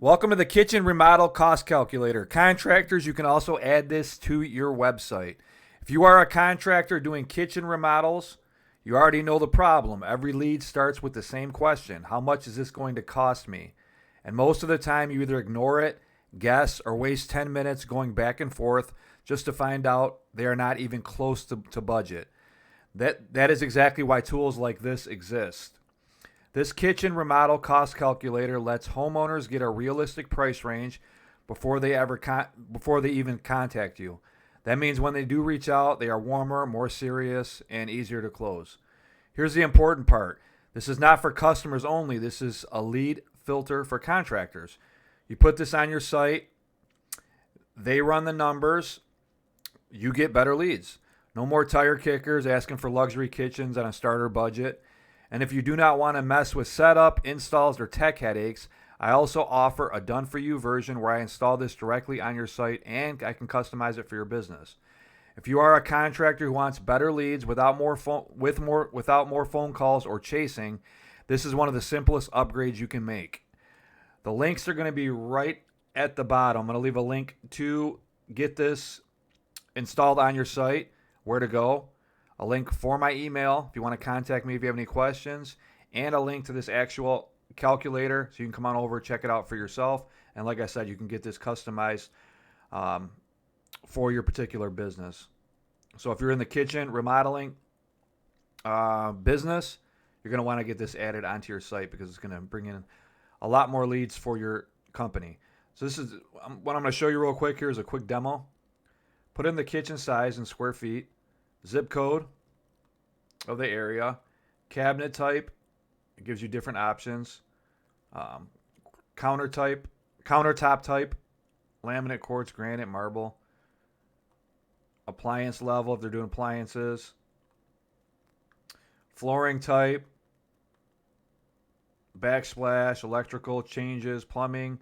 Welcome to the Kitchen Remodel Cost Calculator. Contractors, you can also add this to your website. If you are a contractor doing kitchen remodels, you already know the problem. Every lead starts with the same question: how much is this going to cost me? And most of the time you either ignore it, guess, or waste 10 minutes going back and forth just to find out they are not even close to budget. That is exactly why tools like this exist. This kitchen remodel cost calculator lets homeowners get a realistic price range before they even contact you. That means when they do reach out, they are warmer, more serious, and easier to close. Here's the important part. This is not for customers only. This is a lead filter for contractors. You put this on your site, they run the numbers, you get better leads. No more tire kickers asking for luxury kitchens on a starter budget. And if you do not want to mess with setup, installs, or tech headaches, I also offer a done-for-you version where I install this directly on your site and I can customize it for your business. If you are a contractor who wants better leads without more phone calls or chasing, this is one of the simplest upgrades you can make. The links are going to be right at the bottom. I'm going to leave a link to get this installed on your site, where to go, a link for my email if you want to contact me if you have any questions, and a link to this actual calculator so you can come on over, check it out for yourself. And like I said, you can get this customized for your particular business. So if you're in the kitchen remodeling business, you're going to want to get this added onto your site because it's going to bring in a lot more leads for your company. So this is what I'm going to show you real quick. Here's a quick demo. Put in the kitchen size in square feet, zip code of the area, cabinet type. It gives you different options. Countertop type, laminate, quartz, granite, marble. Appliance level if they're doing appliances. Flooring type, backsplash, electrical changes, plumbing.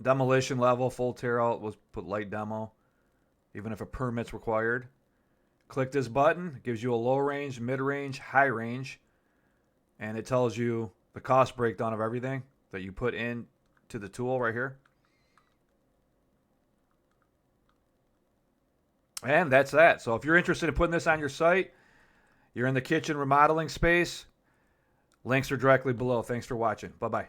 Demolition level, full tear out, was put light demo, even if a permit's required. Click this button, it gives you a low range, mid range, high range, and it tells you the cost breakdown of everything that you put in to the tool right here. And that's that. So if you're interested in putting this on your site, you're in the kitchen remodeling space, links are directly below. Thanks for watching. Bye-bye.